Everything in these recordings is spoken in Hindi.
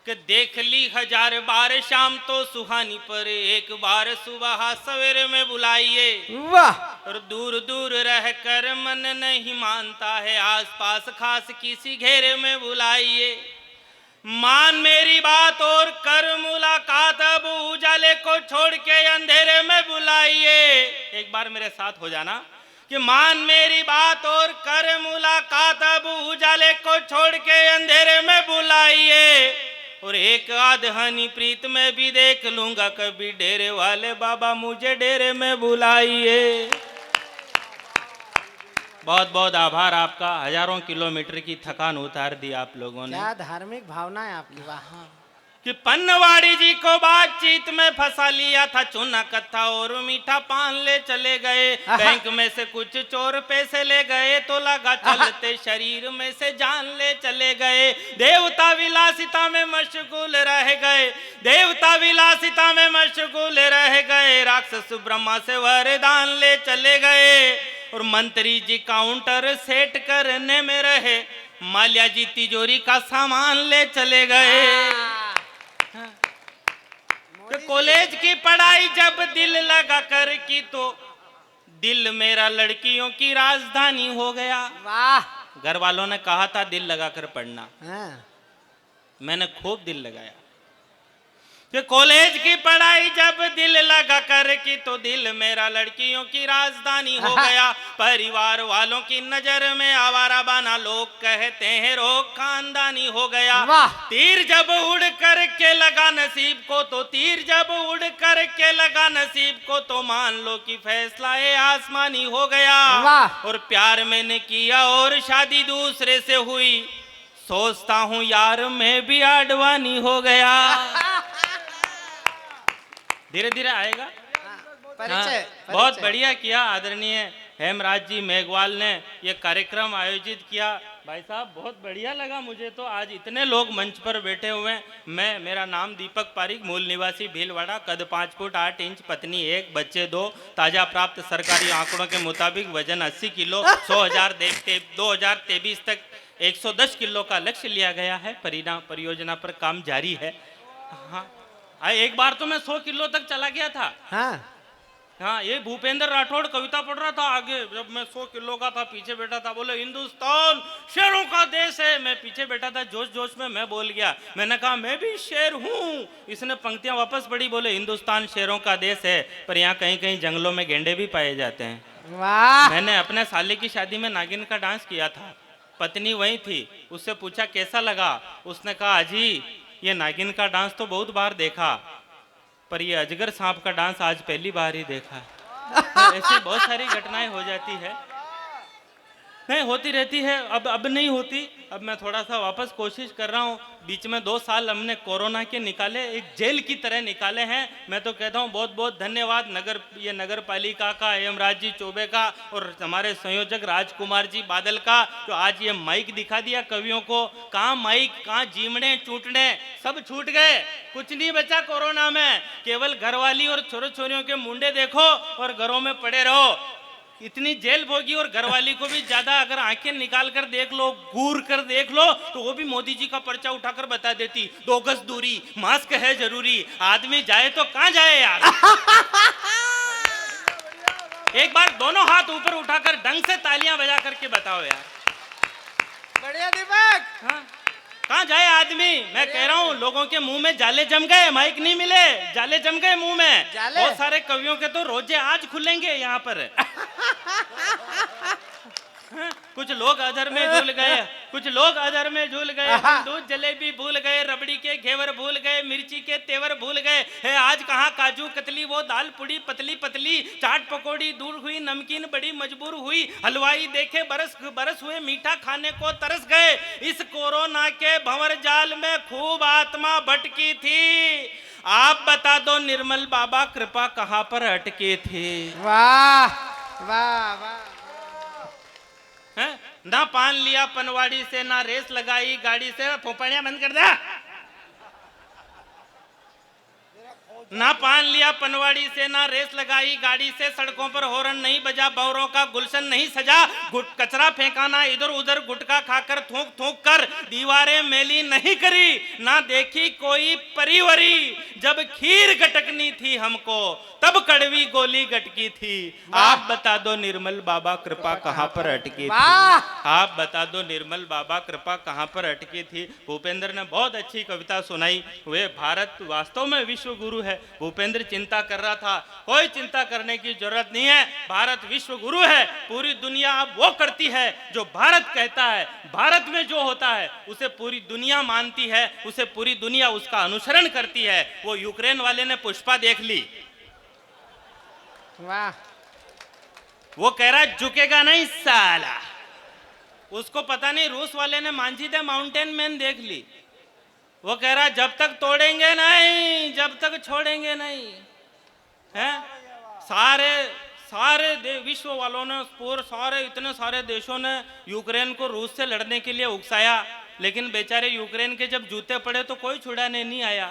कि देख ली 1000 बार शाम तो सुहानी, पर एक बार सुबह सवेरे में बुलाइए। वाह और दूर दूर रहकर मन नहीं मानता है, आसपास खास किसी घेरे में बुलाइए। मान मेरी बात और कर मुलाकात, अब उजाले को छोड़ के अंधेरे में बुलाइए। एक बार मेरे साथ हो जाना कि मान मेरी बात और कर मुलाकात, अब उजाले को छोड़ के अंधेरे में बुलाइए। और एक आध हनी प्रीत में भी देख लूंगा कभी, डेरे वाले बाबा मुझे डेरे में बुलाइए। बहुत बहुत आभार आपका, हजारों किलोमीटर की थकान उतार दी आप लोगों ने। क्या धार्मिक भावना है आपकी, वाह। कि पन्नवाड़ी जी को बातचीत में फंसा लिया था, चूना कत्था और मीठा पान ले चले गए। बैंक में से कुछ चोर पैसे ले गए, तो लगा चलते शरीर में से जान ले चले गए। देवता विलासिता में मशगूल रह गए, देवता विलासिता में मशगूल रह गए। राक्षस ब्रह्मा से वरदान ले चले गए, और मंत्री जी काउंटर सेट करने में रहे। माल्या जी तिजोरी का सामान ले चले गए। तो कॉलेज की पढ़ाई जब दिल लगा कर की, तो दिल मेरा लड़कियों की राजधानी हो गया। वाह। घर वालों ने कहा था दिल लगा कर पढ़ना, हाँ। मैंने खूब दिल लगाया। कि कॉलेज की पढ़ाई जब दिल लगा कर की, तो दिल मेरा लड़कियों की राजधानी हो गया। परिवार वालों की नजर में आवारा बना, लोग कहते हैं रोग खानदानी हो गया। तीर जब उड़ कर के लगा नसीब को, तो तीर जब उड़ कर के लगा नसीब को, तो मान लो कि फैसला है आसमानी हो गया। और प्यार मैंने किया और शादी दूसरे से हुई, सोचता हूँ यार मैं भी आडवानी हो गया। धीरे धीरे आएगा। परिचय, बहुत बढ़िया किया आदरणीय हेमराज जी मेघवाल ने ये कार्यक्रम आयोजित किया। भाई साहब बहुत बढ़िया लगा मुझे तो, आज इतने लोग मंच पर बैठे हुए हैं। मेरा नाम दीपक पारिक, मूल निवासी भीलवाड़ा, कद 5 फुट 8 इंच, पत्नी 1, बच्चे 2। ताजा प्राप्त सरकारी आंकड़ों के मुताबिक वजन 80 किलो। 2023 तक 110 किलो का लक्ष्य लिया गया है। परियोजना पर काम जारी है। हाँ, एक बार तो मैं 100 किलो तक चला गया था। हाँ, ये भूपेंद्र राठौड़ कविता पढ़ रहा था आगे, जब मैं 100 किलो का था पीछे बैठा था, बोले हिंदुस्तान शेरों का देश है। मैं पीछे बैठा था, जोश जोश में मैं बोल गया, मैंने कहा मैं भी शेर हूँ। इसने पंक्तियां वापस पढ़ी, बोले हिंदुस्तान शेरों का देश है, पर यहाँ कहीं कहीं जंगलों में गेंडे भी पाए जाते हैं। वाह। मैंने अपने साले की शादी में नागिन का डांस किया था, पत्नी वही थी। उससे पूछा कैसा लगा, उसने कहा अजी ये नागिन का डांस तो बहुत बार देखा, पर ये अजगर सांप का डांस आज पहली बार ही देखा। तो ऐसी बहुत सारी घटनाएं हो जाती है, नहीं होती रहती है। अब नहीं होती। अब मैं थोड़ा सा वापस कोशिश कर रहा हूँ। बीच में 2 साल हमने कोरोना के निकाले, एक जेल की तरह निकाले हैं। मैं तो कहता हूँ बहुत बहुत धन्यवाद नगर पालिका का, हेमराज जी चौबे का, और हमारे संयोजक राजकुमार जी बादल का, जो आज ये माइक दिखा दिया कवियों को। कहाँ माइक, कहाँ जीमड़े चूटने, सब छूट गए, कुछ नहीं बचा कोरोना में। केवल घरवाली और छोरे छोरियों के मुंडे देखो और घरों में पड़े रहो। इतनी जेल भोगी, और घरवाली को भी ज्यादा अगर आंखें निकाल कर देख लो, घूर कर देख लो, तो वो भी मोदी जी का पर्चा उठाकर बता देती 2 गज दूरी, मास्क है जरूरी। आदमी जाए तो कहां जाए यार। एक बार दोनों हाथ ऊपर उठाकर ढंग से तालियां बजा करके बताओ यार। बढ़िया दीपक। हाँ, कहाँ जाए आदमी। मैं कह रहा हूँ लोगों के मुंह में जाले जम गए, माइक नहीं मिले, जाले जम गए मुंह में। बहुत सारे कवियों के तो रोजे आज खुलेंगे यहाँ पर। कुछ लोग अधर में झूल गए, कुछ लोग अधर में झूल गए, दूध जलेबी भूल गए, रबड़ी के घेवर भूल गए, मिर्ची के तेवर भूल गए। है आज कहाँ काजू कतली, वो दाल पुड़ी पतली पतली, चाट पकौड़ी दूर हुई, नमकीन बड़ी मजबूर हुई, हलवाई देखे बरस बरस हुए, मीठा खाने को तरस गए। इस कोरोना के भंवर जाल में खूब आत्मा भटकी थी। आप बता दो निर्मल बाबा कृपा कहाँ पर अटकी थी। वाह वाह वाह। ना पान लिया पनवाड़ी से, ना रेस लगाई गाड़ी से। फोपड़ियां बंद कर दे। ना पान लिया पनवाड़ी से, ना रेस लगाई गाड़ी से, सड़कों पर हॉर्न नहीं बजा, बौरों का गुलशन नहीं सजा, कचरा फेंकाना इधर उधर, गुटखा खाकर थूक थूक कर दीवारें मेली नहीं करी, ना देखी कोई परिवरी, जब खीर गटकनी थी हमको तब कड़वी गोली गटकी थी। आप बता दो निर्मल बाबा कृपा कहाँ पर अटकी थी? वाह आप बता दो निर्मल बाबा कृपा कहाँ पर अटकी थी? भूपेंद्र ने बहुत अच्छी कविता सुनाई। वे भारत वास्तव में विश्व गुरु है। भूपेंद्र चिंता कर रहा था, कोई चिंता करने की जरूरत नहीं है, भारत विश्व गुरु है। पूरी दुनिया अब वो करती है जो भारत कहता है। भारत में जो होता है उसे पूरी दुनिया मानती है, उसे पूरी दुनिया उसका अनुसरण करती है। वो यूक्रेन वाले ने पुष्पा देख ली, वाह वो कह रहा है झुकेगा नहीं साला। उसको पता नहीं रूस वाले ने मांझी दे माउंटेन मैन देख ली, वो कह रहा जब तक तोड़ेंगे नहीं, जब तक छोड़ेंगे नहीं। हैं सारे सारे विश्व वालों ने, पूरे सारे इतने सारे देशों ने यूक्रेन को रूस से लड़ने के लिए उकसाया, लेकिन बेचारे यूक्रेन के जब जूते पड़े तो कोई छुड़ाने नहीं आया।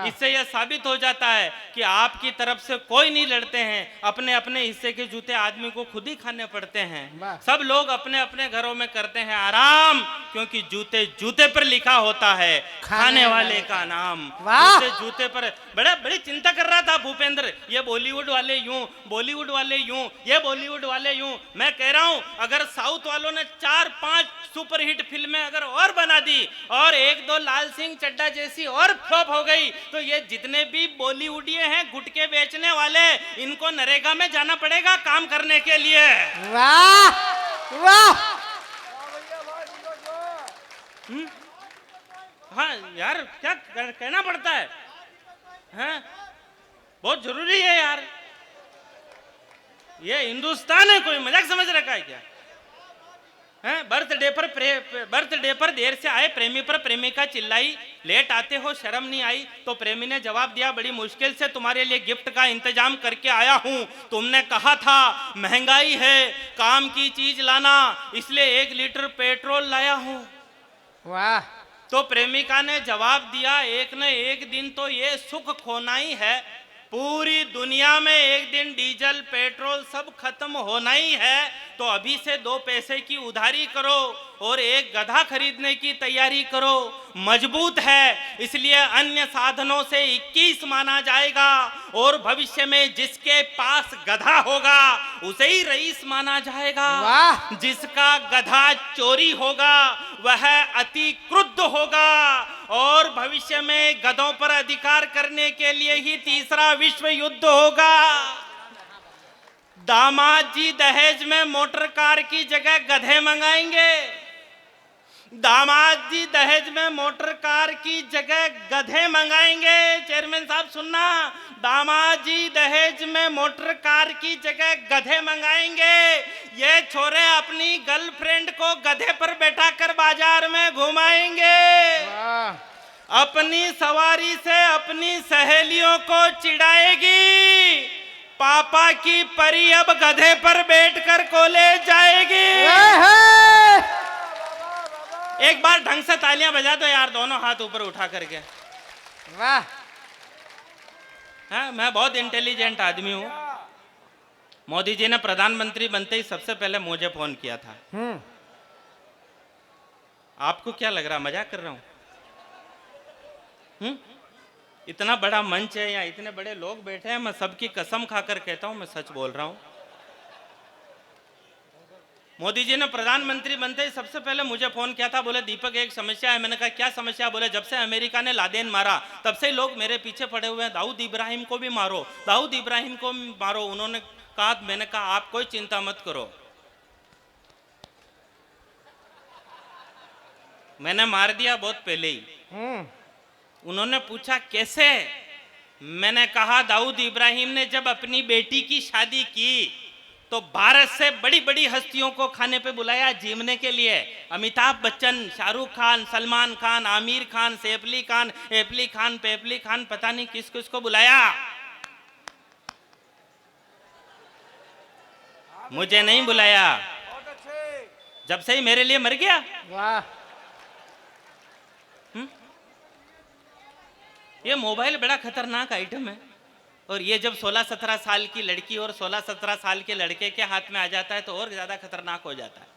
इससे यह साबित हो जाता है कि आपकी तरफ से कोई नहीं लड़ते हैं, अपने अपने हिस्से के जूते आदमी को खुद ही खाने पड़ते हैं। सब लोग अपने अपने घरों में करते हैं आराम, क्योंकि जूते जूते पर लिखा होता है खाने वाले का नाम। जूते जूते पर बड़ी चिंता कर रहा था भूपेंद्र, ये बॉलीवुड वाले यूं, बॉलीवुड वाले यूं, ये बॉलीवुड वाले यूं। मैं कह रहा हूं अगर साउथ वालों ने 4-5 सुपरहिट फिल्में अगर और बना दी और 1-2 लाल सिंह चड्ढा जैसी और फ्लॉप हो गई, तो ये जितने भी बॉलीवुडिये हैं गुटके बेचने वाले, इनको नरेगा में जाना पड़ेगा काम करने के लिए। वाह वाह हाँ यार, क्या कहना पड़ता है, हैं? बहुत जरूरी है यार। ये हिंदुस्तान है, कोई मजाक समझ रखा है क्या? बर्थडे पर देर से आए प्रेमी पर प्रेमिका चिल्लाई, लेट आते हो शर्म नहीं आई? तो प्रेमी ने जवाब दिया, बड़ी मुश्किल से तुम्हारे लिए गिफ्ट का इंतजाम करके आया हूं, तुमने कहा था महंगाई है काम की चीज लाना, इसलिए 1 लीटर पेट्रोल लाया हूं। वाह तो प्रेमिका ने जवाब दिया, एक न एक दिन तो ये सुख खोना ही है, पूरी दुनिया में एक दिन डीजल पेट्रोल सब खत्म होना ही है, तो अभी से 2 पैसे की उधारी करो और एक गधा खरीदने की तैयारी करो। मजबूत है इसलिए अन्य साधनों से 21 माना जाएगा, और भविष्य में जिसके पास गधा होगा उसे ही रईस माना जाएगा। वाह जिसका गधा चोरी होगा वह अति क्रुद्ध होगा, और भविष्य में गधों पर अधिकार करने के लिए ही 3रा विश्व युद्ध होगा। दामाद जी दहेज में मोटर कार की जगह गधे मंगाएंगे, दामाद जी दहेज में मोटर कार की जगह गधे मंगाएंगे। चेयरमैन साहब सुनना, दामाद जी दहेज में मोटर कार की जगह गधे मंगाएंगे। ये छोरे अपनी गर्लफ्रेंड को गधे पर बैठा कर बाजार में घुमाएंगे, अपनी सवारी से अपनी सहेलियों को चिढ़ाएगी, पापा की परी अब गधे पर बैठकर कॉलेज जाएगी। एक बार ढंग से तालियां बजा दो यार, दोनों हाथ ऊपर उठा करके। वाह हाँ, मैं बहुत इंटेलिजेंट आदमी हूँ। मोदी जी ने प्रधानमंत्री बनते ही सबसे पहले मुझे फोन किया था। आपको क्या लग रहा, मजाक कर रहा हूँ? इतना बड़ा मंच है, या इतने बड़े लोग बैठे हैं, मैं सबकी कसम खाकर कहता हूँ मैं सच बोल रहा हूँ। मोदी जी ने प्रधानमंत्री बनते ही सबसे पहले मुझे फोन किया था, बोले दीपक एक समस्या है। मैंने कहा क्या समस्या? बोले जब से अमेरिका ने लादेन मारा तब से लोग मेरे पीछे पड़े हुए हैं, दाऊद इब्राहिम को भी मारो, दाऊद इब्राहिम को मारो। उन्होंने कहा, मैंने कहा आप कोई चिंता मत करो, मैंने मार दिया बहुत पहले ही। उन्होंने पूछा कैसे? मैंने कहा दाऊद इब्राहिम ने जब अपनी बेटी की शादी की तो भारत से बड़ी बड़ी हस्तियों को खाने पे बुलाया जीवने के लिए। अमिताभ बच्चन, शाहरुख खान, सलमान खान, आमिर खान, सैफ अली खान, एफली खान, पैफली खान, पता नहीं किस किस को बुलाया, मुझे नहीं बुलाया। जब से ही मेरे लिए मर गया। वाह ये मोबाइल बड़ा खतरनाक आइटम है। और ये जब 16-17 साल की लड़की और 16-17 साल के लड़के के हाथ में आ जाता है तो और ज़्यादा खतरनाक हो जाता है।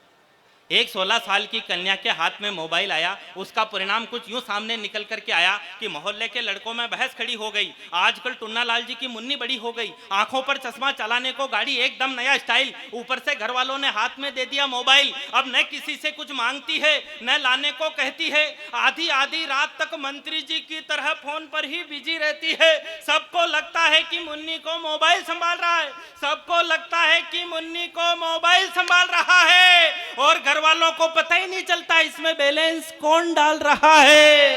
एक 16 साल की कन्या के हाथ में मोबाइल आया, उसका परिणाम कुछ यूं सामने निकल करके आया कि मोहल्ले के लड़कों में बहस खड़ी हो गई। आजकल टुन्ना लाल जी की मुन्नी बड़ी हो गई, आंखों पर चश्मा, चलाने को गाड़ी, एकदम नया स्टाइल, ऊपर से घर वालों ने हाथ में दे दिया मोबाइल। अब न किसी से कुछ मांगती है न लाने को कहती है, आधी आधी रात तक मंत्री जी की तरह फोन पर ही बिजी रहती है। सबको लगता है कि मुन्नी को मोबाइल संभाल रहा है, सबको लगता है कि मुन्नी को मोबाइल संभाल रहा है, और घर वालों को पता ही नहीं चलता इसमें बैलेंस कौन डाल रहा है।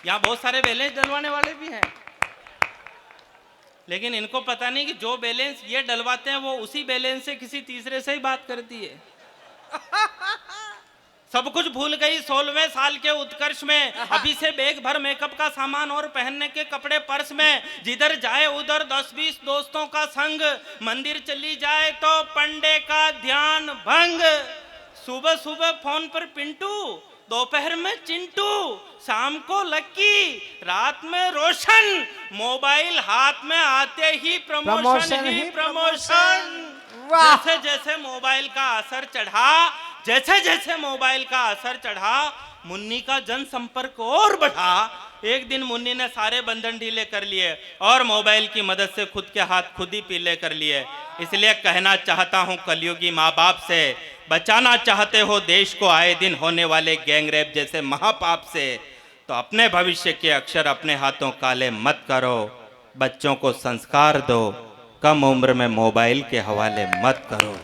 यहां बहुत सारे बैलेंस डलवाने वाले भी हैं, लेकिन इनको पता नहीं कि जो बैलेंस ये डलवाते हैं वो उसी बैलेंस से किसी तीसरे से ही बात करती है। सब कुछ भूल गई 16वें साल के उत्कर्ष में, अभी से बैग भर मेकअप का सामान और पहनने के कपड़े पर्स में, जिधर जाए उधर 10-20 दोस्तों का संग, मंदिर चली जाए तो पंडे का ध्यान भंग। सुबह सुबह फोन पर पिंटू, दोपहर में चिंटू, शाम को लक्की, रात में रोशन, मोबाइल हाथ में आते ही प्रमोशन ही प्रमोशन। जैसे जैसे मोबाइल का असर चढ़ा, जैसे जैसे मोबाइल का असर चढ़ा, मुन्नी का जनसंपर्क और बढ़ा। एक दिन मुन्नी ने सारे बंधन ढीले कर लिए और मोबाइल की मदद से खुद के हाथ खुद ही पीले कर लिए। इसलिए कहना चाहता हूं कलयुगी माँ बाप से, बचाना चाहते हो देश को आए दिन होने वाले गैंगरेप जैसे महापाप से, तो अपने भविष्य के अक्षर अपने हाथों काले मत करो, बच्चों को संस्कार दो, कम उम्र में मोबाइल के हवाले मत करो।